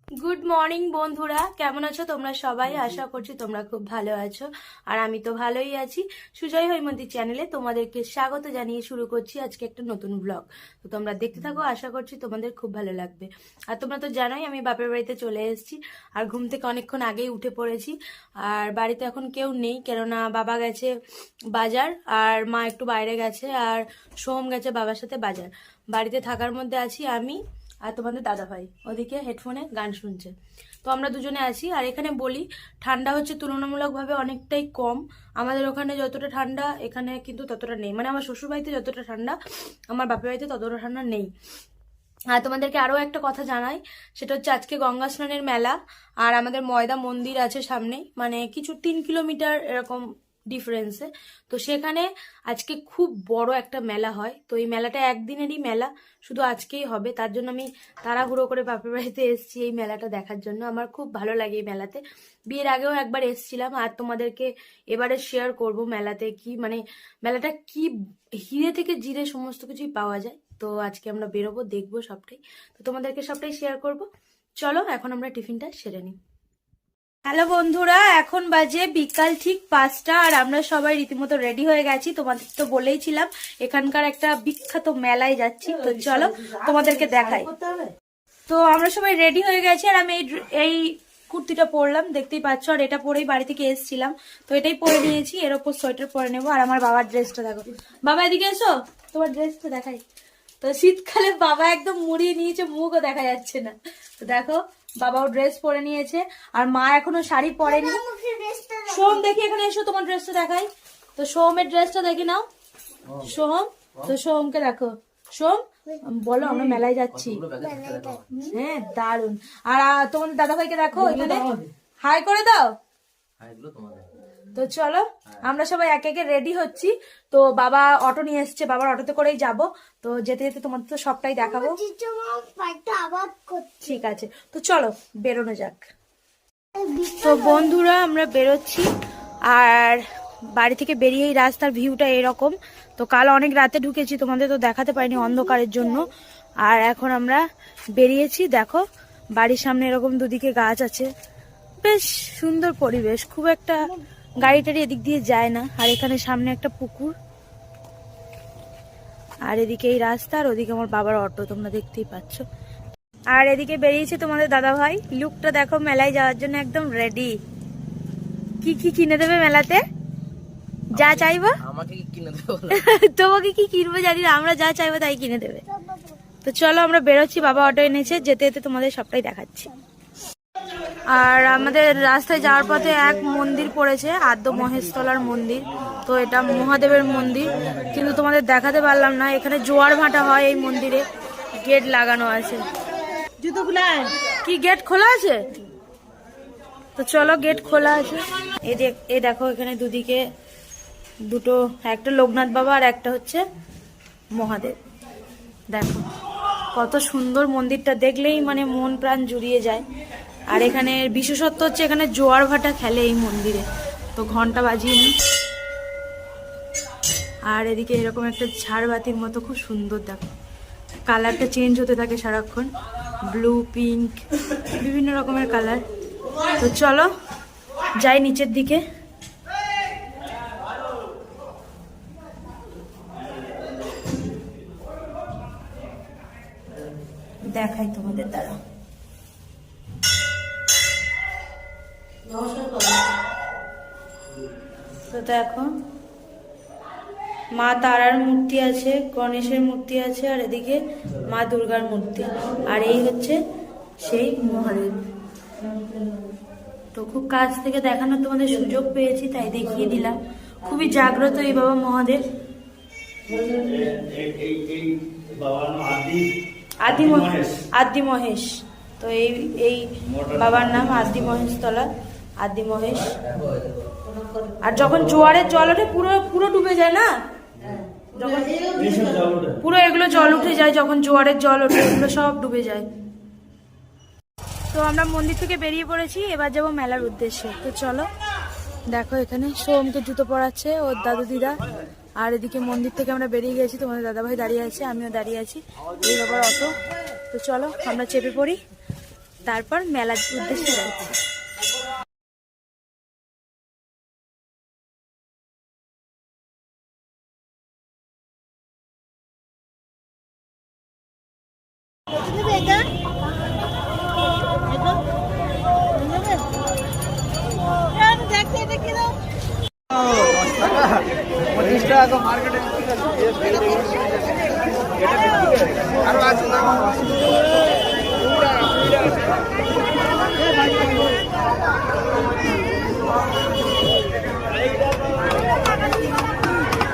Good morning বন্ধুরা, কেমন আছো তোমরা সবাই? আশা করছি তোমরা খুব ভালো আছো, আর আমি তো ভালোই আছি। সুজয় হৈমন্তী চ্যানেলে তোমাদেরকে স্বাগত জানিয়ে শুরু করছি আজকে একটা নতুন ব্লগ। তো তোমরা দেখতে থাকো, আশা করছি তোমাদের খুব ভালো লাগবে। আর তোমরা তো জানোই আমি বাপের বাড়িতে চলে এসেছি, আর ঘুম থেকে অনেকক্ষণ আগেই উঠে পড়েছি। আর বাড়িতে এখন কেউ নেই, কেননা বাবা গেছে বাজার আর মা একটু বাইরে গেছে, আর সোহম গেছে বাবার সাথে বাজার। বাড়িতে থাকার মধ্যে আছি আমি আর তোমাদের দাদা ভাই ওদিকে হেডফোনে গান শুনছে। তো আমরা দুজনে আছি। আর এখানে বলি, ঠান্ডা হচ্ছে তুলনামূলকভাবে অনেকটাই কম। আমাদের ওখানে যতটা ঠান্ডা এখানে কিন্তু ততটা নেই, মানে আমার শ্বশুর বাড়িতে যতটা ঠান্ডা আমার বাপের বাড়িতে ততটা ঠান্ডা নেই। আর তোমাদেরকে আরও একটা কথা জানাই, সেটা হচ্ছে আজকে গঙ্গা স্নানের মেলা। আর আমাদের ময়দা মন্দির আছে সামনেই, মানে কিছু 3 কিলোমিটার এরকম ডিফারেন্সে। তো সেখানে আজকে খুব বড় একটা মেলা হয়। তো এই মেলাটা একদিনেরই মেলা, শুধু আজকেই হবে। তার জন্য আমি তাড়াহুড়ো করে বাপের বাড়িতে এসেছি এই মেলাটা দেখার জন্য। আমার খুব ভালো লাগে এই মেলাতে। বিয়ের আগেও একবার এসেছিলাম, আর তোমাদেরকে এবারে শেয়ার করব মেলাতে কি, মানে মেলাটা কি হিরে থেকে জিরে সমস্ত কিছুই পাওয়া যায়। তো আজকে আমরা বেরোবো, দেখবো সবটাই। তো তোমাদেরকে সবটাই শেয়ার করব। চলো এখন আমরা টিফিনটা সেরে নিই। হ্যালো বন্ধুরা, এখন বাজে বিকাল ঠিক 5টা, আর আমরা সবাই রীতিমতো রেডি হয়ে গেছি। তোমাদের তো বলেইছিলাম এখানকার একটা বিখ্যাত মেলায় যাচ্ছি, তো চলো তোমাদেরকে দেখাই। তো আমরা সবাই রেডি হয়ে গেছি, আর আমি এই কুর্তিটা পরলাম, দেখতেই পাচ্ছ। আর এটা পরেই বাড়ি থেকে এসেছিলাম, তো এটাই পরে নিয়েছি। এর ওপর সোয়েটার পরে নেবো। আর আমার বাবার ড্রেসটা দেখো। বাবা এদিকে এসো, তোমার ড্রেসটা দেখাই। তো শীতকালে বাবা একদম মুড়িয়ে নিয়েছে, মুখও দেখা যাচ্ছে না। তো দেখো বাবাও ড্রেস পরে নিয়েছে, আর মা এখনো শাড়ি পরেনি। সোহম দেখি এখানে এসো, তোমার ড্রেসটা দেখাই। তো সোহমের ড্রেসটা দেখি নাও। সোহম, তো সোহমকে দেখো। সোহম বলো আমরা মেলায় যাচ্ছি। হ্যাঁ দারুন। আর তোমাদের দাদা ভাইকে দেখো এখানে, হাই করে দাও। তো চলো আমরা সবাই একে একে রেডি হচ্ছি। তো বাবা অটো নিয়ে এসছে, বাবার অটোতে করেই যাব। তো যেতে যেতে তোমাদের তো সবটাই দেখাবো। ঠিক আছে, তো চলো বেরোনো যাক। তো বন্ধুরা আমরা বেরোচ্ছি, আর বাড়ি থেকে বেরিয়েই রাস্তার ভিউটা এরকম। তো কাল অনেক রাতে ঢুকেছি, তোমাদের তো দেখাতে পারিনি অন্ধকারের জন্য। আর এখন আমরা বেরিয়েছি, দেখো বাড়ির সামনে এরকম দুদিকে গাছ আছে, বেশ সুন্দর পরিবেশ। খুব একটা গাড়ি টাড়ি এদিক দিয়ে যায় না। আর এখানে সামনে একটা পুকুর, আর এদিকে এই রাস্তা, আর ওদিকে আমার বাবার অটো, তোমরা দেখতেই পাচ্ছ। আর এদিকে বেরিয়েছে তোমাদের দাদা ভাই, লুকটা দেখো মেলায় যাওয়ার জন্য একদম রেডি। কি কি কিনে দেবে মেলাতে? যা চাইবো আমাকে কি কিনে দেবে? তোমাকে কি কিনবো জানি না, আমরা যা চাইবো তাই কিনে দেবে। তো চলো আমরা বেরোচ্ছি, বাবা অটো এনেছে, যেতে যেতে তোমাদের সবটাই দেখাচ্ছি। আর আমাদের রাস্তায় যাওয়ার পথে এক মন্দির পড়েছে, আদ্য মহেশতলার মন্দির। তো এটা মহাদেবের মন্দির, কিন্তু তোমাদের দেখাতে পারলাম না। এখানে জোয়ার ভাটা হয় এই মন্দিরে, গেট লাগানো আছে। জুতোগুলা কি গেট খোলা আছে? তো চলো গেট খোলা আছে। এই দেখো এখানে দুদিকে দুটো, একটা লোকনাথ বাবা আর একটা হচ্ছে মহাদেব। দেখো কত সুন্দর মন্দিরটা, দেখলেই মানে মন প্রাণ জুড়িয়ে যায়। আর এখানে বিশেষত্ব হচ্ছে এখানে জোয়ার ভাটা খেলে এই মন্দিরে। তো ঘন্টা বাজিয়ে নি। আর এদিকে এরকম একটা ঝাড়বাতির মতো খুব সুন্দর, দেখো কালারটা চেঞ্জ হতে থাকে সারাক্ষণ, ব্লু পিঙ্ক বিভিন্ন রকমের কালার। তো চলো যাই নিচের দিকে। দেখাই তোমাদের দ্বারা। তো দেখো মা তারার মূর্তি আছে, গণেশের মূর্তি আছে, আর এদিকে মা দুর্গার মূর্তি। আর এই হচ্ছে সেই মহাদেব। তো খুব কাছ থেকে দেখানোর তোমাদের সুযোগ পেয়েছি, তাই দেখিয়ে দিলাম। খুবই জাগ্রত এই বাবা মহাদেব। আদি মহেশ। তো এই বাবার নাম আদি মহেশতলা, আদি মহেশ। আর যখন জোয়ারের জল ওঠে পুরো পুরো ডুবে যায় না, যখন পুরো এগুলো জল উঠে যায়, যখন জোয়ারের জল ওঠে এগুলো সব ডুবে যায়। তো আমরা মন্দির থেকে বেরিয়ে পড়েছি, এবার যাবো মেলার উদ্দেশ্যে। তো চলো দেখো এখানে সোমকে জুতো পরাচ্ছে ওর দাদু দিদা। আর এদিকে মন্দির থেকে আমরা বেরিয়ে গেছি, তোমাদের দাদাভাই দাঁড়িয়ে আছে, আমিও দাঁড়িয়ে আছি, এই বাবার অটো। তো চলো আমরা চেপে পড়ি। তারপর মেলার উদ্দেশ্যে যাচ্ছি।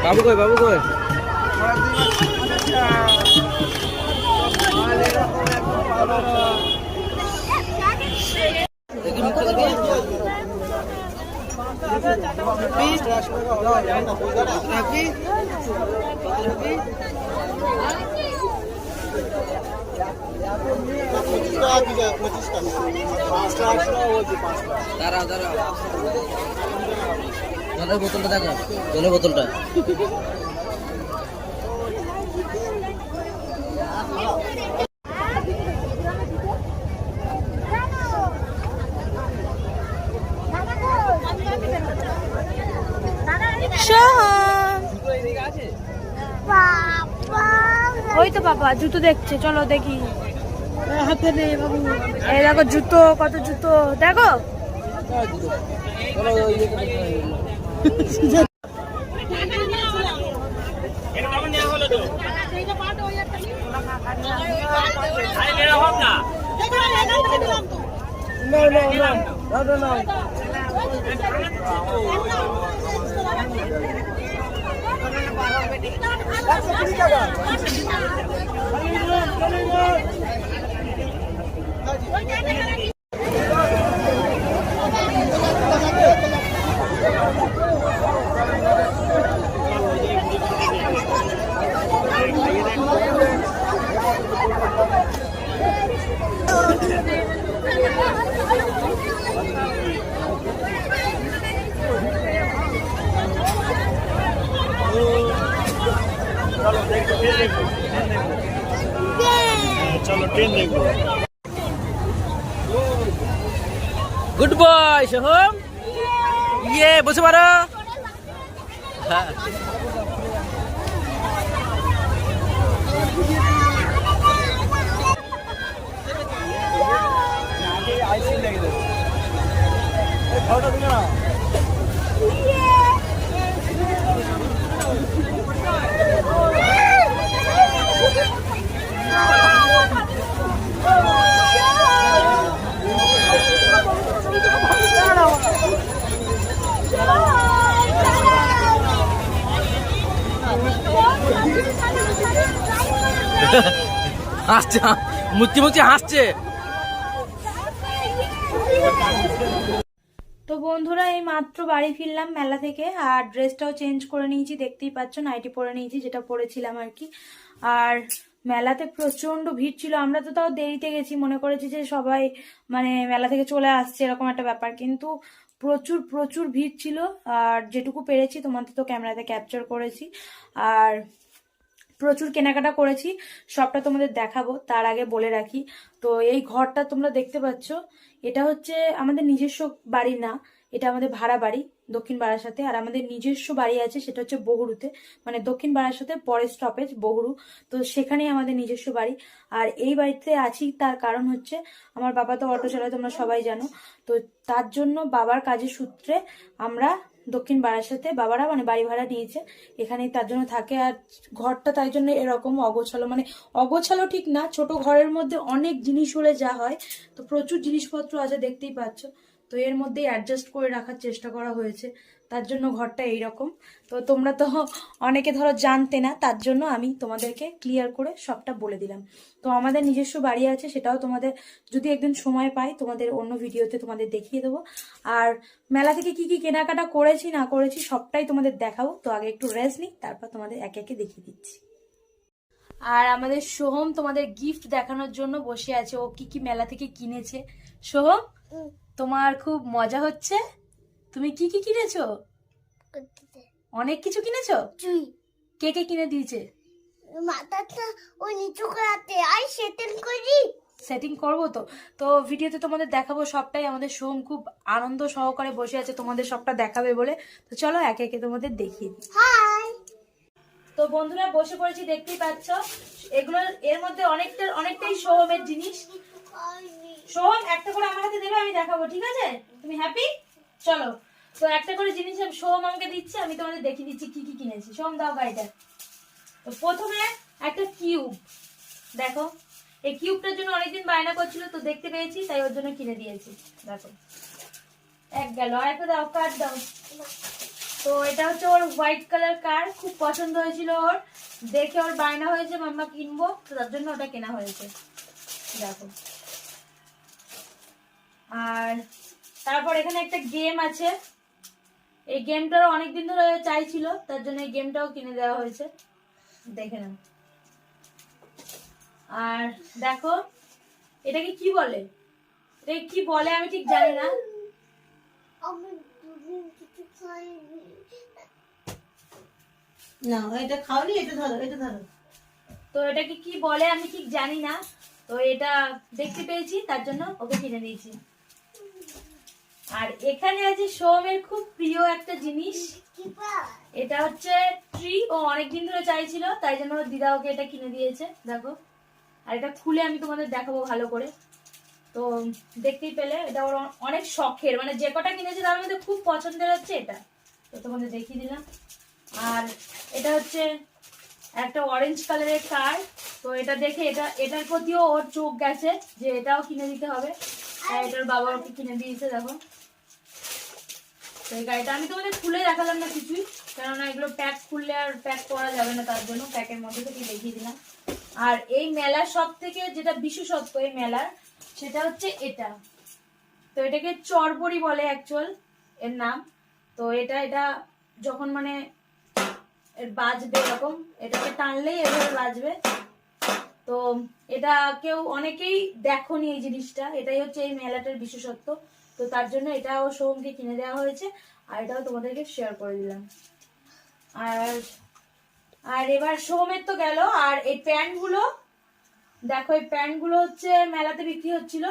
বাবু কই বাবু কই? দাঁড়াও দাঁড়াও, জলের বোতলটা দেখো, জলের বোতলটা। ওই তো বাবা জুতো দেখছে, চলো দেখি। হাতে নেই বাবু, এই দেখো জুতো, কত জুতো দেখো। चलो ट्रेन देखो। গুড বয় সোহম, ইয়ে বসে পারো। হ্যাঁ হাসছে, মুচি মুচি হাসছে। তো বন্ধুরা এই মাত্র বাড়ি ফিরলাম মেলা থেকে, আর ড্রেসটাও চেঞ্জ করে নিয়েছি, দেখতেই পাচ্ছ নাইটি পরে নিয়েছি যেটা পরেছিলাম আর কি। আর মেলাতে প্রচন্ড ভিড় ছিল, আমরা তো তাও দেরিতে গেছি, মনে করেছি যে সবাই মানে মেলা থেকে চলে আসছে এরকম একটা ব্যাপার, কিন্তু প্রচুর প্রচুর ভিড় ছিল। আর যেটুকু পেরেছি তোমাদের তো ক্যামেরাতে ক্যাপচার করেছি, আর প্রচুর কেনাকাটা করেছি, সবটা তোমাদের দেখাবো। তার আগে বলে রাখি, তো এই ঘরটা তোমরা দেখতে পাচ্ছ, এটা হচ্ছে আমাদের নিজস্ব বাড়ি না, এটা আমাদের ভাড়া বাড়ি দক্ষিণ বারাসাতে। আর আমাদের নিজস্ব বাড়ি আছে সেটা হচ্ছে বগুড়ুতে, মানে দক্ষিণ বারাসাতে পরের স্টপেজ বগুড়ু, তো সেখানেই আমাদের নিজস্ব বাড়ি। আর এই বাড়িতে আছি তার কারণ হচ্ছে আমার বাবা তো অটো চালায়, তোমরা সবাই জানো, তো তার জন্য বাবার কাজের সূত্রে আমরা দক্ষিণ বারাসাতে, বাবারা মানে বাড়ি ভাড়া নিয়েছে, এখানেই তার জন্য থাকে। আর ঘরটা তাই জন্য এরকম অগোছালো, মানে অগোছালো ঠিক না, ছোট ঘরের মধ্যে অনেক জিনিস হলে যা হয়, তো প্রচুর জিনিসপত্র আছে দেখতেই পাচ্ছ, তো এর মধ্যেই অ্যাডজাস্ট করে রাখার চেষ্টা করা হয়েছে, তার জন্য ঘরটা এইরকম। তো তোমরা তো অনেকে ধরো জানতে না, তার জন্য আমি তোমাদেরকে ক্লিয়ার করে সবটা বলে দিলাম। তো আমাদের নিজস্ব বাড়ি আছে, সেটাও তোমাদের যদি একদিন সময় পাই তোমাদের অন্য ভিডিওতে তোমাদের দেখিয়ে দেবো। আর মেলা থেকে কি কি কেনাকাটা করেছি না করেছি সবটাই তোমাদের দেখাবো। তো আগে একটু রেস্ট নিই, তারপর তোমাদের একে একে দেখিয়ে দিচ্ছি। আর আমাদের সোহম তোমাদের গিফট দেখানোর জন্য বসে আছে, ও কি কি মেলা থেকে কিনেছে। সোহম, তোমার খুব মজা হচ্ছে, তুমি কি কি কিনেছো? অনেক কিছু কিনেছো। কে কে কিনে দিয়েছে? মাথাটা ওই নিচু করাতে আই সেটেল করি। সেটিং করবো তো তো ভিডিওতে তোমাদের দেখাবো সবটাই। আমাদের সোম খুব আনন্দ সহকারে বসে আছে তোমাদের সবটা দেখাবে বলে। তো চলো একে একে তোমাদের দেখিয়ে দিই। তো বন্ধুরা বসে পড়েছি, দেখতেই পাচ্ছ। এগুলো এর মধ্যে অনেকটাই সোহমের জিনিস। সোহম একটা করে আমার হাতে দেবে, আমি দেখাবো, ঠিক আছে? তুমি হ্যাপি? চলো। তো একটা করে জিনিস সোহম আমাকে দিচ্ছে, আমি তোমাদের দেখিয়ে দিচ্ছি কি কি কিনেছি। সোহম দাও গাড়িটা। তো প্রথমে একটা কিউব, দেখো এই কিউবটার জন্য অনেকদিন বায়না করছিল, তো দেখতে পেয়েছি তাই ওর জন্য কিনে দিয়েছি। দেখো এক গেল, আর একটা দাও, কার্ড দাও। তো এটা হচ্ছে ওর হোয়াইট কালার কার, খুব পছন্দ হয়েছিল ওর, দেখে ওর বায়না হয়েছে মাম্মা কিনবো, তো তার জন্য ওটা কেনা হয়েছে। দেখো, আর তারপর এখানে একটা গেম আছে, এই গেমটারও অনেকদিন ধরে চাইছিল, তার জন্য এই গেমটাও কিনে দেওয়া হয়েছে, দেখে নাও। আর দেখো এটাকে কি বলে, এটাকে কি বলে আমি ঠিক জানি না। না এটা খাওনি, এটা ধরো, এটা ধরো। তো এটাকে কি বলে আমি ঠিক জানি না, তো এটা দেখতে পেয়েছি তার জন্য ওকে কিনে দিয়েছি। আর এখানে আছে সোমের খুব প্রিয় একটা জিনিস, এটা হচ্ছে ট্রি। ও অনেকদিন ধরে চাইছিল, তাই জন্য ওর দিদা ওকে এটা কিনে দিয়েছে। দেখো, আর এটা খুলে আমি তোমাদের দেখাবো ভালো করে। তো দেখতেই পেলে এটা ওর অনেক শখের, মানে যে কটা কিনেছে তার মধ্যে খুব পছন্দের হচ্ছে এটা, তো তোমাদের দেখিয়ে দিলাম। আর এটা হচ্ছে একটা অরেঞ্জ কালারের কার, তো এটা দেখে এটার প্রতিও ওর চোখ গেছে যে এটাও কিনে দিতে হবে, আর এটার বাবা ওকে কিনে দিয়েছে। দেখো, তো এই গাড়িটা আমি তোমাদের খুলে দেখালাম না কিছুই, কেননা এগুলো প্যাক খুললে আর প্যাক করা যাবে না, তার জন্য প্যাকের মধ্যে থেকে দেখিয়ে দিলাম। আর এই মেলার সব থেকে যেটা বিশেষত্ব এই মেলার, সেটা হচ্ছে এটা। তো এটাকে চরবড়ি বলে অ্যাকচুয়াল এর নাম। তো এটা যখন মানে এর বাজবে এরকম, এটাকে টানলেই এভাবে বাজবে। তো এটা কেউ অনেকেই দেখোনি এই জিনিসটা, এটাই হচ্ছে এই মেলাটার বিশেষত্ব। তো তার জন্য এটাও সোমকে কিনে দেওয়া হয়েছে, আর এটাও তোমাদেরকে শেয়ার করে দিলাম। আর এবার সোমের তো গেল। আর এই প্যান্ট গুলো দেখো, এই প্যান্ট গুলো হচ্ছে মেলাতে বিক্রি হচ্ছিল,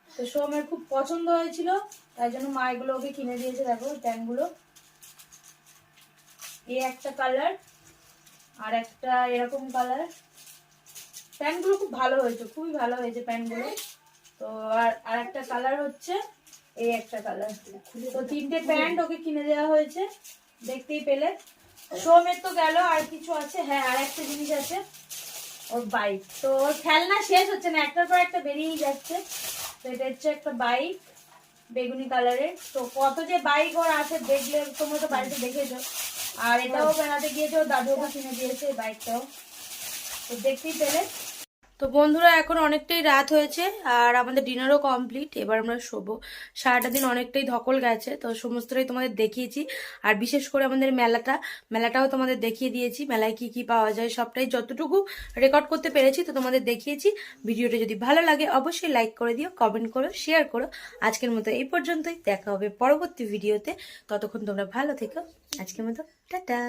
তো সোমের খুব পছন্দ হয়েছিল, তাই জন্য মা এগুলো ওকে কিনে দিয়েছে। দেখো প্যান্ট গুলো, এই একটা কালার আর একটা এরকম কালার। প্যান্ট গুলো খুব ভালো হয়েছে, খুবই ভালো হয়েছে প্যান্ট গুলো। তো আর একটা কালার হচ্ছে এই একটা কালার। তো তিনটে প্যান্ট ওকে কিনে দেওয়া হয়েছে, দেখতেই পেলে। সোমের তো গেল, আর কিছু আছে, হ্যাঁ আর একটা জিনিস আছে, ওর বাইক। তো ওর খেলনা শেষ হচ্ছে না, একটার পর একটা বেরিয়েই যাচ্ছে। তো এটা হচ্ছে একটা বাইক বেগুনি কালারের। তো কত যে বাইক ওর আছে দেখলে তোমরা তো বাড়িতে দেখেছো। আর এটাও বেড়াতে গিয়েছে, ওর দাদু ওকে কিনে দিয়েছে এই বাইকটাও, তো দেখতেই পেলে। তো বন্ধুরা এখন অনেকটাই রাত হয়েছে, আর আমাদের ডিনারও কমপ্লিট, এবার আমরা শোবো। সারাটা দিন অনেকটাই ধকল গেছে, তো সমস্তটাই তোমাদের দেখিয়েছি। আর বিশেষ করে আমাদের মেলাটাও তোমাদের দেখিয়ে দিয়েছি, মেলায় কি কি পাওয়া যায় সবটাই যতটুকু রেকর্ড করতে পেরেছি তো তোমাদের দেখিয়েছি। ভিডিওটা যদি ভালো লাগে অবশ্যই লাইক করে দিও, কমেন্ট করো, শেয়ার করো। আজকের মতো এই পর্যন্তই, দেখা হবে পরবর্তী ভিডিওতে। ততক্ষণ তোমরা ভালো থেকো, আজকের মতো টাটা।